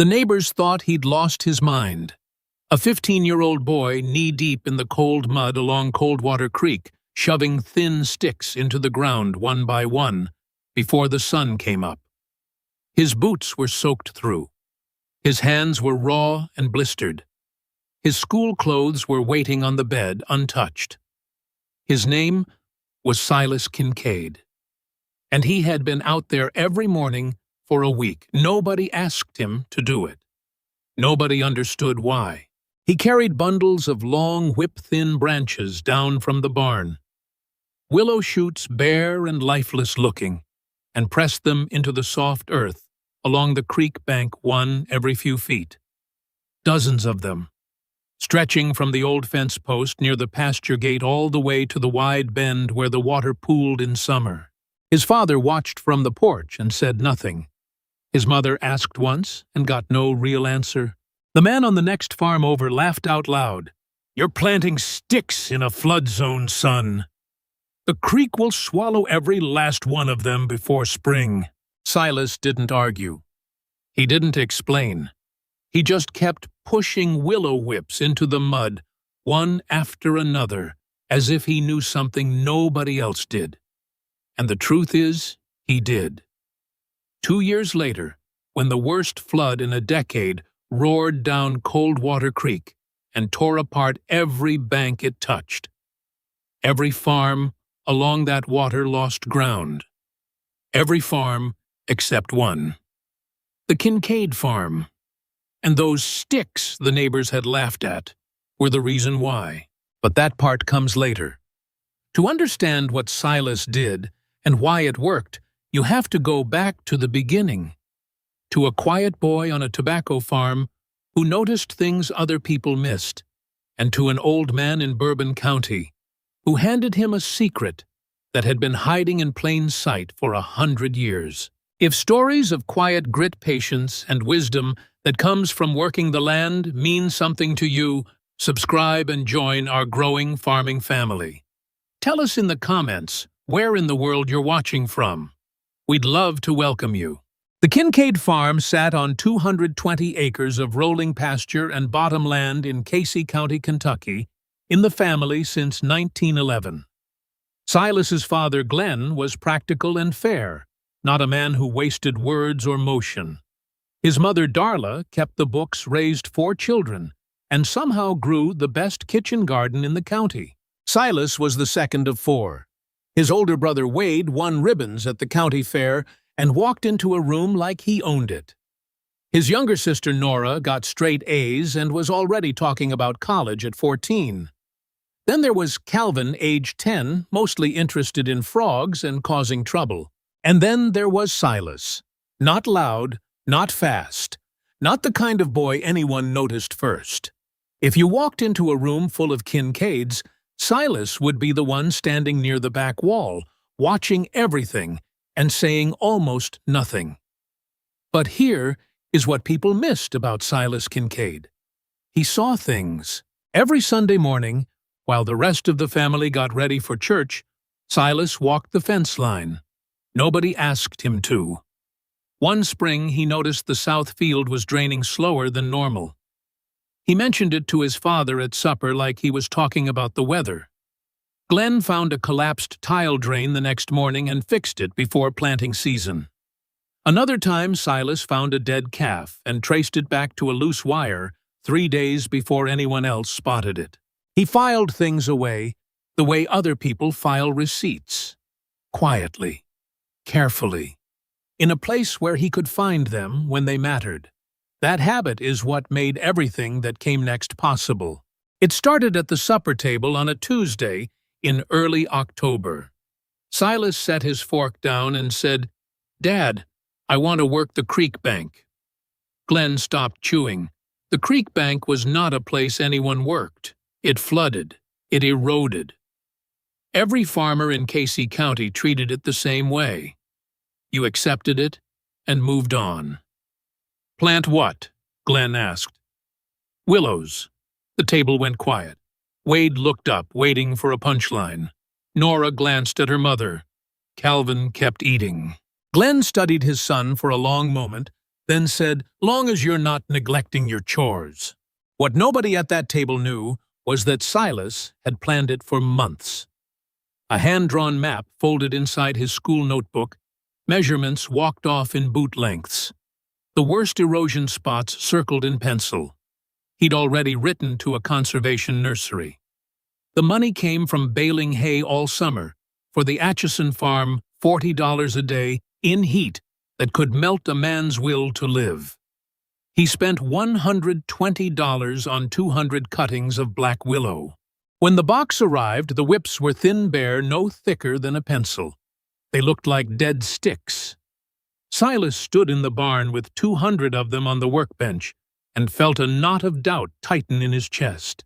The neighbors thought he'd lost his mind. A 15-year-old boy knee-deep in the cold mud along Coldwater Creek, shoving thin sticks into the ground one by one before the sun came up. His boots were soaked through. His hands were raw and blistered. His school clothes were waiting on the bed, untouched. His name was Silas Kincaid, and he had been out there every morning for a week. Nobody asked him to do it. Nobody understood why. He carried bundles of long, whip-thin branches down from the barn, willow shoots bare and lifeless-looking, and pressed them into the soft earth along the creek bank one every few feet. Dozens of them, stretching from the old fence post near the pasture gate all the way to the wide bend where the water pooled in summer. His father watched from the porch and said nothing. His mother asked once and got no real answer. The man on the next farm over laughed out loud. "You're planting sticks in a flood zone, son. The creek will swallow every last one of them before spring." Silas didn't argue. He didn't explain. He just kept pushing willow whips into the mud, one after another, as if he knew something nobody else did. And the truth is, he did. 2 years later, when the worst flood in a decade roared down Coldwater Creek and tore apart every bank it touched, every farm along that water lost ground. Every farm except one. The Kincaid farm. And those sticks the neighbors had laughed at were the reason why. But that part comes later. To understand what Silas did and why it worked, you have to go back to the beginning. To a quiet boy on a tobacco farm who noticed things other people missed, and to an old man in Bourbon County who handed him a secret that had been hiding in plain sight for 100 years. If stories of quiet grit, patience, and wisdom that comes from working the land mean something to you, subscribe and join our growing farming family. Tell us in the comments where in the world you're watching from. We'd love to welcome you. The Kincaid farm sat on 220 acres of rolling pasture and bottomland in Casey County, Kentucky, in the family since 1911. Silas's father, Glenn, was practical and fair, not a man who wasted words or motion. His mother, Darla, kept the books, raised 4 children, and somehow grew the best kitchen garden in the county. Silas was the second of 4. His older brother, Wade, won ribbons at the county fair and walked into a room like he owned it. His younger sister, Nora, got straight A's and was already talking about college at 14. Then there was Calvin, age 10, mostly interested in frogs and causing trouble. And then there was Silas. Not loud, not fast, not the kind of boy anyone noticed first. If you walked into a room full of Kincaids, Silas would be the one standing near the back wall, watching everything and saying almost nothing. But here is what people missed about Silas Kincaid. He saw things. Every Sunday morning, while the rest of the family got ready for church, Silas walked the fence line. Nobody asked him to. One spring, he noticed the south field was draining slower than normal. He mentioned it to his father at supper like he was talking about the weather. Glenn found a collapsed tile drain the next morning and fixed it before planting season. Another time, Silas found a dead calf and traced it back to a loose wire 3 days before anyone else spotted it. He filed things away the way other people file receipts. Quietly, carefully, in a place where he could find them when they mattered. That habit is what made everything that came next possible. It started at the supper table on a Tuesday in early October. Silas set his fork down and said, "Dad, I want to work the creek bank." Glenn stopped chewing. The creek bank was not a place anyone worked. It flooded. It eroded. Every farmer in Casey County treated it the same way. You accepted it and moved on. "Plant what?" Glenn asked. "Willows." The table went quiet. Wade looked up, waiting for a punchline. Nora glanced at her mother. Calvin kept eating. Glenn studied his son for a long moment, then said, "Long as you're not neglecting your chores." What nobody at that table knew was that Silas had planned it for months. A hand-drawn map folded inside his school notebook, measurements walked off in boot lengths. The worst erosion spots circled in pencil. He'd already written to a conservation nursery. The money came from baling hay all summer, for the Atchison farm, $40 a day, in heat that could melt a man's will to live. He spent $120 on 200 cuttings of black willow. When the box arrived, the whips were thin bare, no thicker than a pencil. They looked like dead sticks. Silas stood in the barn with 200 of them on the workbench and felt a knot of doubt tighten in his chest.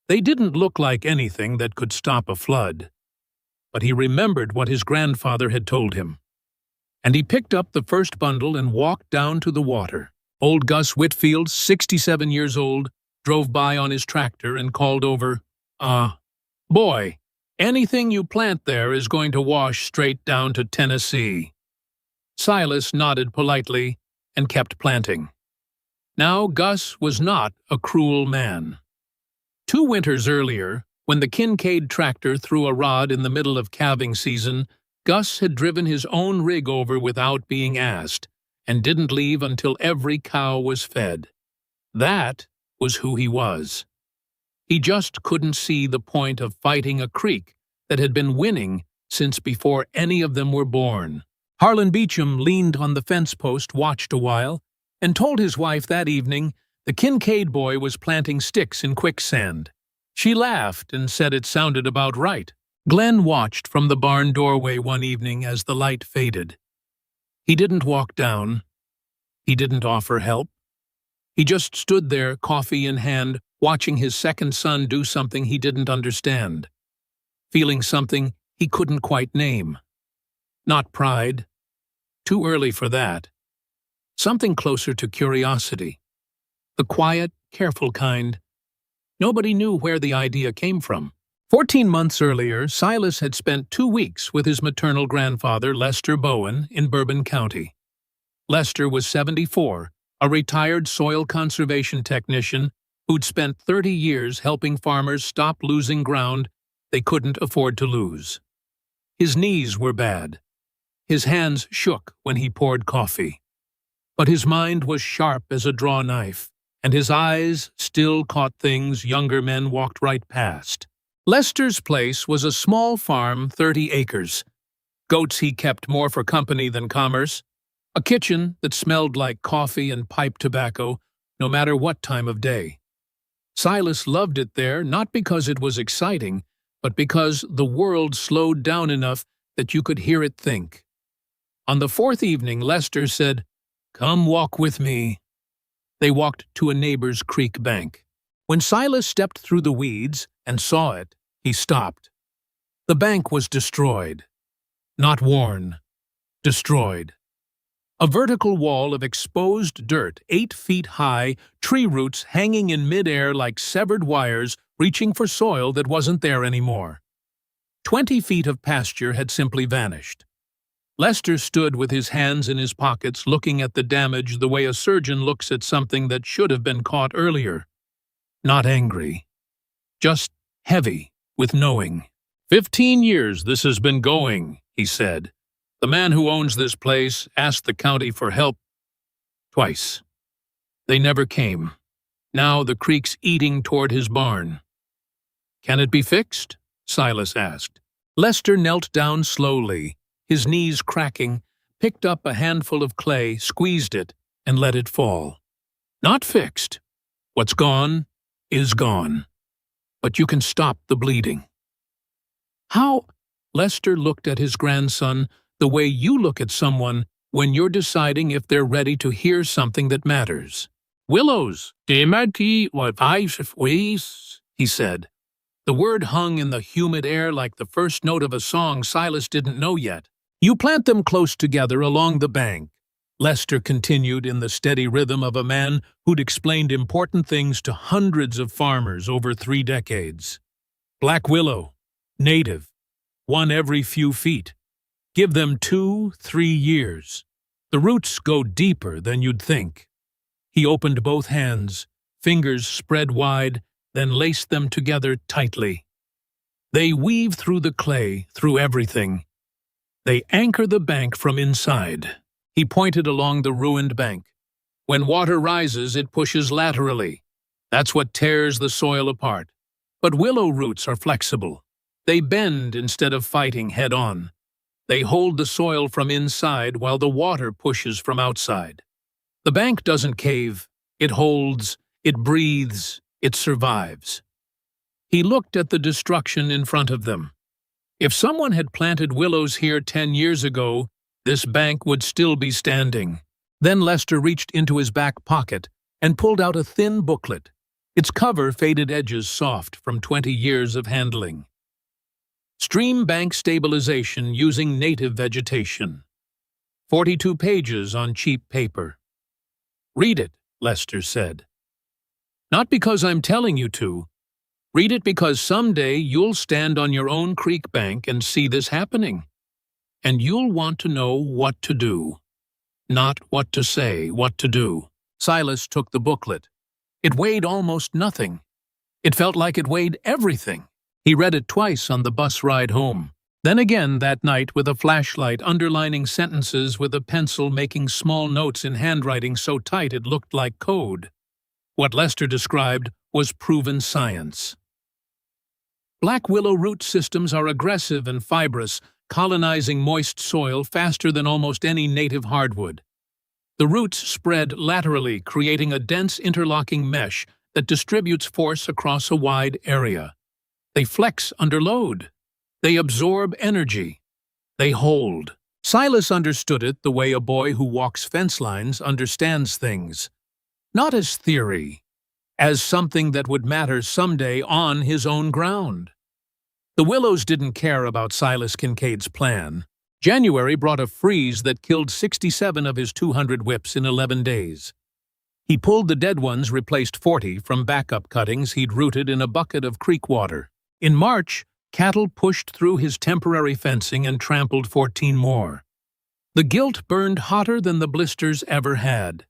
They didn't look like anything that could stop a flood. But he remembered what his grandfather had told him. And he picked up the first bundle and walked down to the water. Old Gus Whitfield, 67 years old, drove by on his tractor and called over, "Boy, anything you plant there is going to wash straight down to Tennessee." Silas nodded politely and kept planting. Now Gus was not a cruel man. 2 winters earlier, when the Kincaid tractor threw a rod in the middle of calving season, Gus had driven his own rig over without being asked, and didn't leave until every cow was fed. That was who he was. He just couldn't see the point of fighting a creek that had been winning since before any of them were born. Harlan Beecham leaned on the fence post, watched a while, and told his wife that evening the Kincaid boy was planting sticks in quicksand. She laughed and said it sounded about right. Glenn watched from the barn doorway one evening as the light faded. He didn't walk down. He didn't offer help. He just stood there, coffee in hand, watching his second son do something he didn't understand, feeling something he couldn't quite name. Not pride. Too early for that. Something closer to curiosity. The quiet, careful kind. Nobody knew where the idea came from. 14 months earlier, Silas had spent 2 weeks with his maternal grandfather, Lester Bowen, in Bourbon County. Lester was 74, a retired soil conservation technician who'd spent 30 years helping farmers stop losing ground they couldn't afford to lose. His knees were bad. His hands shook when he poured coffee. But his mind was sharp as a draw knife, and his eyes still caught things younger men walked right past. Lester's place was a small farm, 30 acres. Goats he kept more for company than commerce. A kitchen that smelled like coffee and pipe tobacco, no matter what time of day. Silas loved it there not because it was exciting, but because the world slowed down enough that you could hear it think. On the 4th evening, Lester said, "Come walk with me." They walked to a neighbor's creek bank. When Silas stepped through the weeds and saw it, he stopped. The bank was destroyed. Not worn. Destroyed. A vertical wall of exposed dirt, 8 feet high, tree roots hanging in midair like severed wires reaching for soil that wasn't there anymore. 20 feet of pasture had simply vanished. Lester stood with his hands in his pockets looking at the damage the way a surgeon looks at something that should have been caught earlier. Not angry. Just heavy with knowing. 15 years this has been going, he said. The man who owns this place asked the county for help twice. They never came. Now the creek's eating toward his barn. Can it be fixed? Silas asked. Lester knelt down slowly, his knees cracking, picked up a handful of clay, squeezed it, and let it fall. Not fixed. What's gone is gone. But you can stop the bleeding. How? Lester looked at his grandson the way you look at someone when you're deciding if they're ready to hear something that matters. Willows, he said. The word hung in the humid air like the first note of a song Silas didn't know yet. You plant them close together along the bank, Lester continued in the steady rhythm of a man who'd explained important things to hundreds of farmers over 3 decades. Black willow, native, one every few feet. Give them 2-3 years. The roots go deeper than you'd think. He opened both hands, fingers spread wide, then laced them together tightly. They weave through the clay, through everything. They anchor the bank from inside. He pointed along the ruined bank. When water rises, it pushes laterally. That's what tears the soil apart. But willow roots are flexible. They bend instead of fighting head-on. They hold the soil from inside while the water pushes from outside. The bank doesn't cave. It holds, it breathes, it survives. He looked at the destruction in front of them. If someone had planted willows here 10 years ago, this bank would still be standing. Then Lester reached into his back pocket and pulled out a thin booklet, its cover faded edges soft from 20 years of handling. Stream bank stabilization using native vegetation. 42 pages on cheap paper. Read it, Lester said. Not because I'm telling you to. Read it because someday you'll stand on your own creek bank and see this happening. And you'll want to know what to do. Not what to say, what to do. Silas took the booklet. It weighed almost nothing. It felt like it weighed everything. He read it twice on the bus ride home. Then again that night with a flashlight, underlining sentences with a pencil, making small notes in handwriting so tight it looked like code. What Lester described was proven science. Black willow root systems are aggressive and fibrous, colonizing moist soil faster than almost any native hardwood. The roots spread laterally, creating a dense interlocking mesh that distributes force across a wide area. They flex under load. They absorb energy. They hold. Silas understood it the way a boy who walks fence lines understands things. Not as theory, as something that would matter someday on his own ground. The willows didn't care about Silas Kincaid's plan. January brought a freeze that killed 67 of his 200 whips in 11 days. He pulled the dead ones, replaced 40 from backup cuttings he'd rooted in a bucket of creek water. In March, cattle pushed through his temporary fencing and trampled 14 more. The guilt burned hotter than the blisters ever had.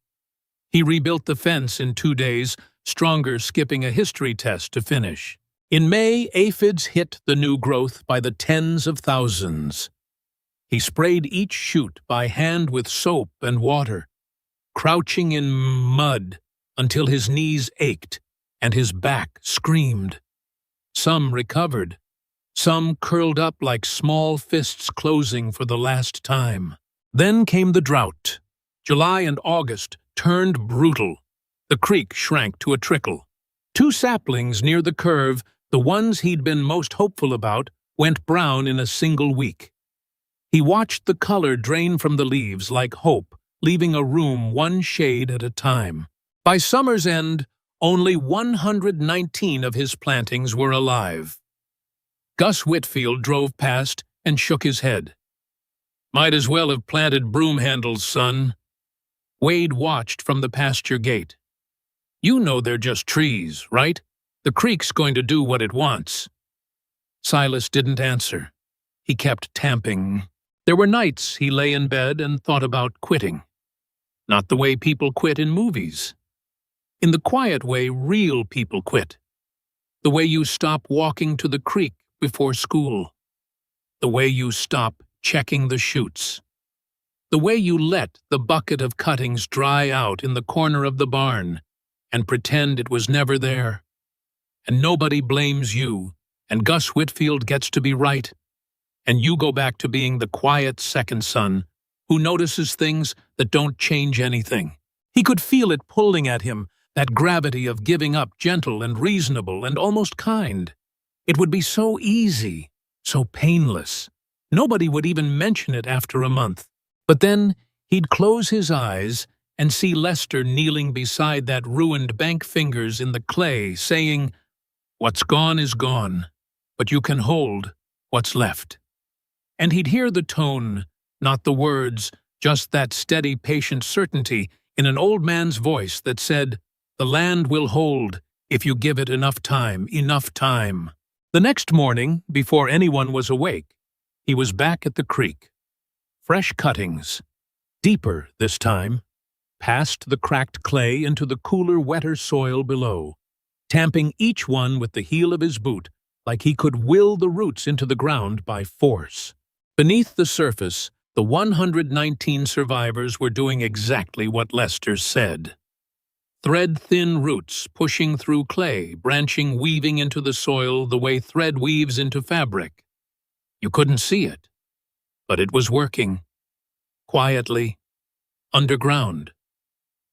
He rebuilt the fence in 2 days, stronger, skipping a history test to finish. In May, aphids hit the new growth by the tens of thousands. He sprayed each shoot by hand with soap and water, crouching in mud until his knees ached and his back screamed. Some recovered. Some curled up like small fists closing for the last time. Then came the drought. July and August turned brutal. The creek shrank to a trickle. 2 saplings near the curve, the ones he'd been most hopeful about, went brown in a single week. He watched the color drain from the leaves like hope, leaving a room one shade at a time. By summer's end, only 119 of his plantings were alive. Gus Whitfield drove past and shook his head. Might as well have planted broom handles, son. Wade watched from the pasture gate. You know they're just trees, right? The creek's going to do what it wants. Silas didn't answer. He kept tamping. There were nights he lay in bed and thought about quitting. Not the way people quit in movies. In the quiet way real people quit. The way you stop walking to the creek before school. The way you stop checking the chutes. The way you let the bucket of cuttings dry out in the corner of the barn and pretend it was never there. And nobody blames you, and Gus Whitfield gets to be right. And you go back to being the quiet second son who notices things that don't change anything. He could feel it pulling at him, that gravity of giving up, gentle and reasonable and almost kind. It would be so easy, so painless. Nobody would even mention it after a month. But then he'd close his eyes and see Lester kneeling beside that ruined bank fingers in the clay, saying, "What's gone is gone, but you can hold what's left." And he'd hear the tone, not the words, just that steady, patient certainty in an old man's voice that said, "The land will hold if you give it enough time, enough time." The next morning, before anyone was awake, he was back at the creek. Fresh cuttings, Deeper this time, past the cracked clay into the cooler, wetter soil below, tamping each one with the heel of his boot like he could will the roots into the ground by force. Beneath the surface, the 119 survivors were doing exactly what Lester said. Thread-thin roots pushing through clay, branching, weaving into the soil the way thread weaves into fabric. You couldn't see it, but it was working. Quietly, underground,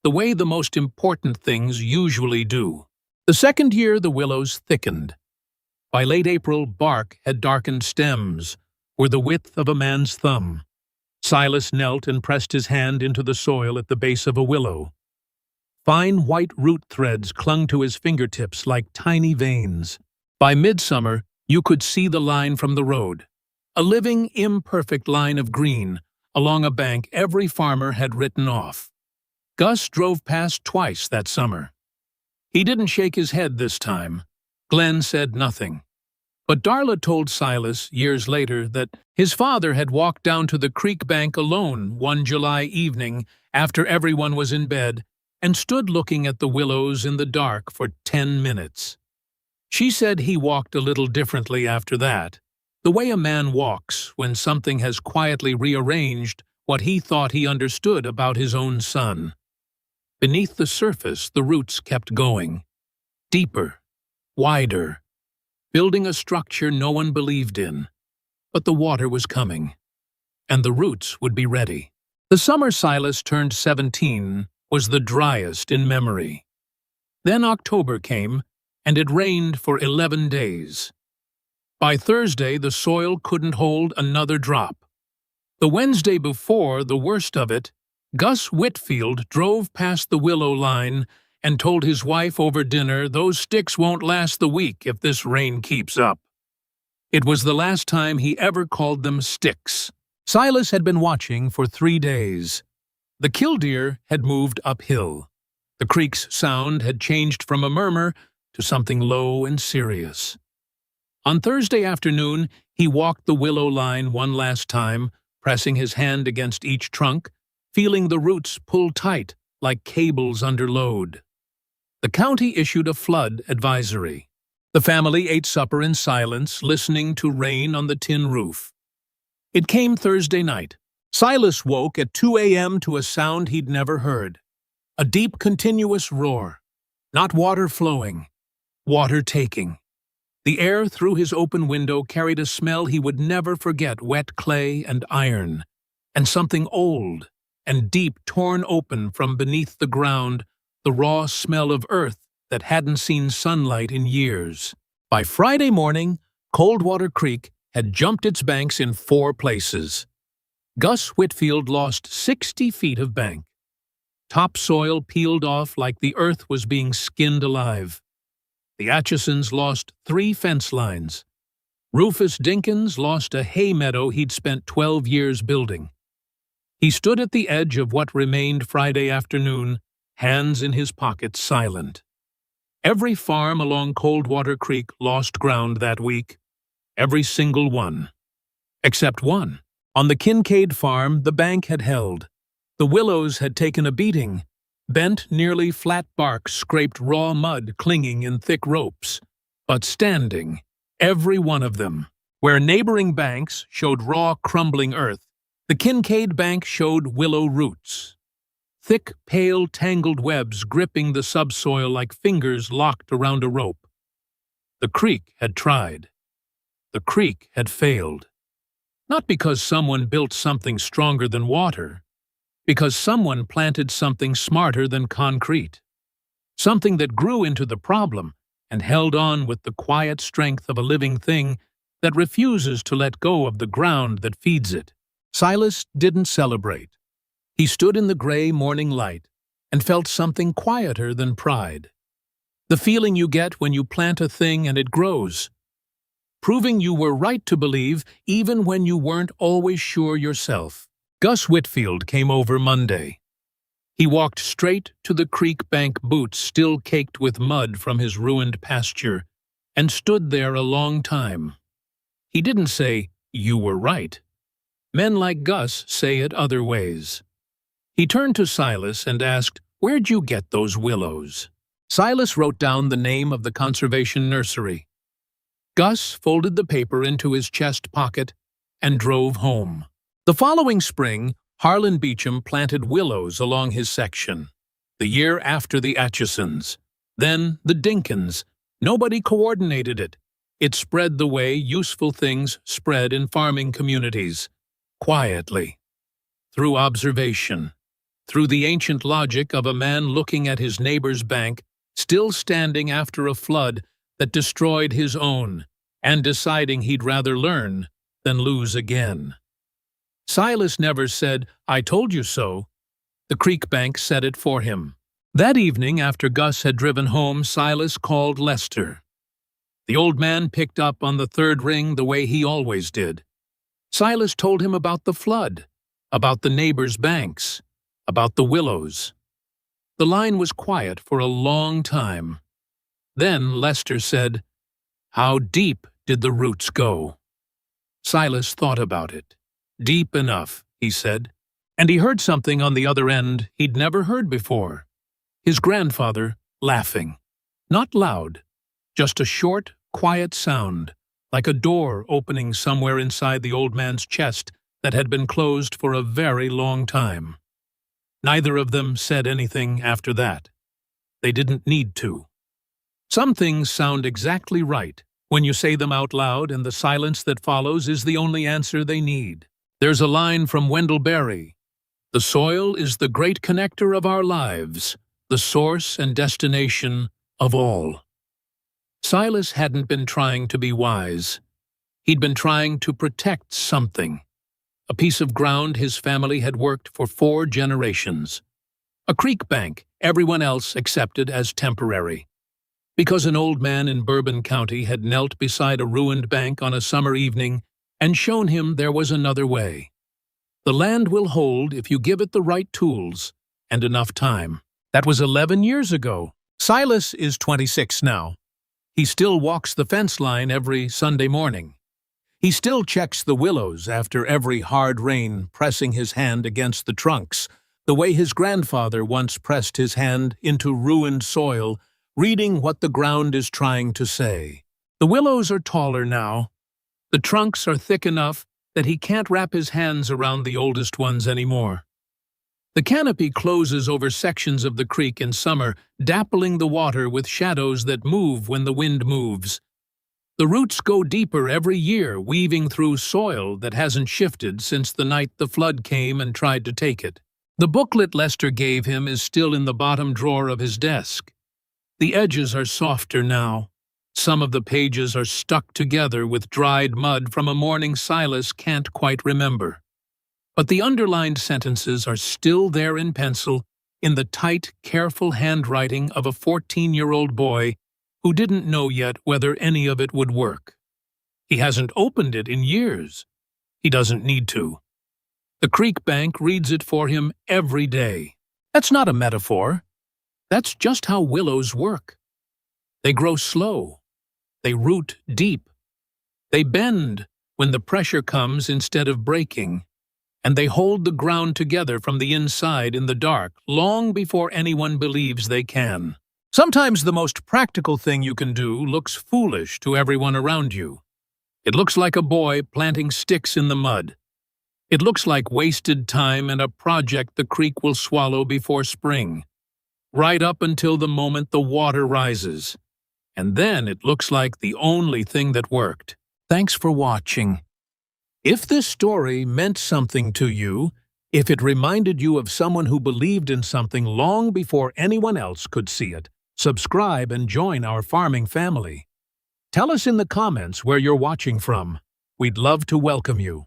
the way the most important things usually do. The second year, the willows thickened. By late April, bark had darkened stems, were the width of a man's thumb. Silas knelt and pressed his hand into the soil at the base of a willow. Fine white root threads clung to his fingertips like tiny veins. By midsummer, you could see the line from the road, a living, imperfect line of green along a bank every farmer had written off. Gus drove past twice that summer. He didn't shake his head this time. Glenn said nothing. But Darla told Silas years later that his father had walked down to the creek bank alone one July evening after everyone was in bed and stood looking at the willows in the dark for 10 minutes. She said he walked a little differently after that, the way a man walks when something has quietly rearranged what he thought he understood about his own son. Beneath the surface, the roots kept going, deeper, wider, building a structure no one believed in. But the water was coming, and the roots would be ready. The summer Silas turned 17 was the driest in memory. Then October came, and it rained for 11 days. By Thursday, the soil couldn't hold another drop. The Wednesday before the worst of it, Gus Whitfield drove past the willow line and told his wife over dinner those sticks won't last the week if this rain keeps up. It was the last time he ever called them sticks. Silas had been watching for 3 days. The killdeer had moved uphill. The creek's sound had changed from a murmur to something low and serious. On Thursday afternoon, he walked the willow line one last time, pressing his hand against each trunk, feeling the roots pull tight like cables under load. The county issued a flood advisory. The family ate supper in silence, listening to rain on the tin roof. It came Thursday night. Silas woke at 2 a.m. to a sound he'd never heard. A deep, continuous roar. Not water flowing, water taking. The air through his open window carried a smell he would never forget, wet clay and iron, and something old and deep torn open from beneath the ground, the raw smell of earth that hadn't seen sunlight in years. By Friday morning, Coldwater Creek had jumped its banks in 4 places. Gus Whitfield lost 60 feet of bank. Topsoil peeled off like the earth was being skinned alive. The Atchisons lost 3 fence lines. Rufus Dinkins lost a hay meadow he'd spent 12 years building. He stood at the edge of what remained Friday afternoon, hands in his pockets, silent. Every farm along Coldwater Creek lost ground that week. Every single one. Except one. On the Kincaid farm, the bank had held. The willows had taken a beating. Bent, nearly flat bark scraped raw mud clinging in thick ropes. But standing, every one of them. Where neighboring banks showed raw, crumbling earth, the Kincaid bank showed willow roots. Thick, pale, tangled webs gripping the subsoil like fingers locked around a rope. The creek had tried. The creek had failed. Not because someone built something stronger than water, because someone planted something smarter than concrete. Something that grew into the problem and held on with the quiet strength of a living thing that refuses to let go of the ground that feeds it. Silas didn't celebrate. He stood in the gray morning light and felt something quieter than pride. The feeling you get when you plant a thing and it grows. Proving you were right to believe even when you weren't always sure yourself. Gus Whitfield came over Monday. He walked straight to the creek bank boots still caked with mud from his ruined pasture and stood there a long time. He didn't say, "You were right." Men like Gus say it other ways. He turned to Silas and asked, "Where'd you get those willows?" Silas wrote down the name of the conservation nursery. Gus folded the paper into his chest pocket and drove home. The following spring, Harlan Beecham planted willows along his section. The year after the Atchisons. Then the Dinkins. Nobody coordinated it. It spread the way useful things spread in farming communities. Quietly. Through observation. Through the ancient logic of a man looking at his neighbor's bank, still standing after a flood that destroyed his own, and deciding he'd rather learn than lose again. Silas never said, "I told you so." The creek bank said it for him. That evening, after Gus had driven home, Silas called Lester. The old man picked up on the third ring the way he always did. Silas told him about the flood, about the neighbors' banks, about the willows. The line was quiet for a long time. Then Lester said, "How deep did the roots go?" Silas thought about it. "Deep enough," he said. And he heard something on the other end he'd never heard before. His grandfather laughing. Not loud, just a short, quiet sound, like a door opening somewhere inside the old man's chest that had been closed for a very long time. Neither of them said anything after that. They didn't need to. Some things sound exactly right when you say them out loud, and the silence that follows is the only answer they need. There's a line from Wendell Berry. "The soil is the great connector of our lives, the source and destination of all." Silas hadn't been trying to be wise. He'd been trying to protect something. A piece of ground his family had worked for 4 generations. A creek bank everyone else accepted as temporary. Because an old man in Bourbon County had knelt beside a ruined bank on a summer evening and shown him there was another way. The land will hold if you give it the right tools and enough time. That was 11 years ago. Silas is 26 now. He still walks the fence line every Sunday morning. He still checks the willows after every hard rain, pressing his hand against the trunks, the way his grandfather once pressed his hand into ruined soil, reading what the ground is trying to say. The willows are taller now. The trunks are thick enough that he can't wrap his hands around the oldest ones anymore. The canopy closes over sections of the creek in summer, dappling the water with shadows that move when the wind moves. The roots go deeper every year, weaving through soil that hasn't shifted since the night the flood came and tried to take it. The booklet Lester gave him is still in the bottom drawer of his desk. The edges are softer now. Some of the pages are stuck together with dried mud from a morning Silas can't quite remember. But the underlined sentences are still there in pencil, in the tight, careful handwriting of a 14-year-old boy who didn't know yet whether any of it would work. He hasn't opened it in years. He doesn't need to. The creek bank reads it for him every day. That's not a metaphor. That's just how willows work. They grow slow. They root deep. They bend when the pressure comes instead of breaking. And they hold the ground together from the inside in the dark, long before anyone believes they can. Sometimes the most practical thing you can do looks foolish to everyone around you. It looks like a boy planting sticks in the mud. It looks like wasted time and a project the creek will swallow before spring, right up until the moment the water rises. And then it looks like the only thing that worked. Thanks for watching. If this story meant something to you, if it reminded you of someone who believed in something long before anyone else could see it, subscribe and join our farming family. Tell us in the comments where you're watching from. We'd love to welcome you.